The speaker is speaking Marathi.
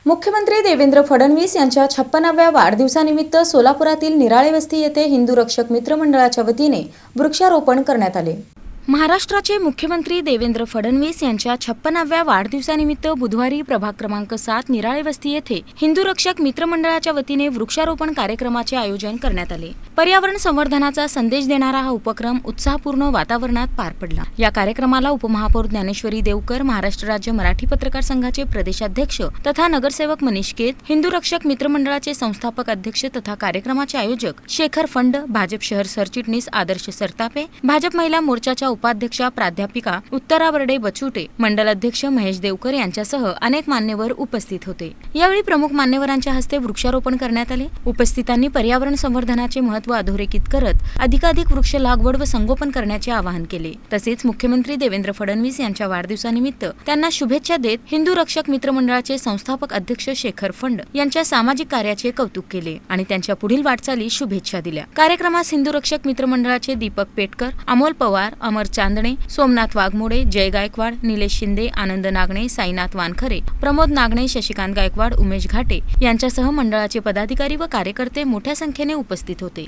मुख्यमंत्री देवेंद्र फडणवीस यांच्या 56व्या वाढदिवसानिमित्त सोलापुरातील निराळे वस्ती येथे हिंदू रक्षक मित्र मंडळाच्या वतीने वृक्षारोपण करण्यात आले। महाराष्ट्राचे मुख्यमंत्री देवेंद्र फडणवीस यांच्या 56व्या वाढदिवसानिमित्त बुधवारी प्रभाग क्रमांक 7 निराळे वस्ती येथे हिंदू रक्षक मित्र मंडळाच्या वतीने वृक्षारोपण कार्यक्रमाचे आयोजन करण्यात आले। पर्यावरण संवर्धनाचा संदेश देणारा हा उपक्रम उत्साहपूर्ण वातावरणात पार पडला। या कार्यक्रमाला उपमहापौर ज्ञानेश्वरी देवकर, महाराष्ट्र राज्य मराठी पत्रकार संघाचे प्रदेशाध्यक्ष तथा नगरसेवक मनीष केत, हिंदू रक्षक मित्र मंडळाचे संस्थापक अध्यक्ष तथा कार्यक्रमाचे आयोजक शेखर फंड, भाजप शहर सरचिटणीस आदर्श सरतापे, भाजप महिला मोर्चाच्या उपाध्यक्षा प्राध्यापिका उत्तरा बर्डे बचुटे, मंडल अध्यक्ष महेश देवकर यांच्यासह अनेक मान्यवर उपस्थित होते। यावेळी प्रमुख मान्यवरांच्या हस्ते वृक्षारोपण करण्यात आले। उपस्थितांनी पर्यावरण संवर्धनाचे महत्त्व अधोरेखित करत अधिकाधिक वृक्ष लागवड व संगोपन करण्याचे आवाहन केले। तसेच मुख्यमंत्री देवेंद्र फडणवीस यांच्या वाढदिवसानिमित्त त्यांना शुभेच्छा देत हिंदू रक्षक मित्र मंडळाचे संस्थापक अध्यक्ष शेखर फंड यांच्या सामाजिक कार्याचे कौतुक केले आणि त्यांच्या पुढील वाटचाली शुभेच्छा दिल्या। कार्यक्रमास हिंदू रक्षक मित्र मंडळाचे दीपक पेटकर, अमोल पवार, अमर चांदणे, सोमनाथ वाघमोडे, जय गायकवाड, निलेश शिंदे, आनंद नागणे, साईनाथ वानखरे, प्रमोद नागणे, शशिकांत गायकवाड, उमेश घाटे यांच्यासह मंडळाचे पदाधिकारी व कार्यकर्ते मोठ्या संख्येने उपस्थित होते।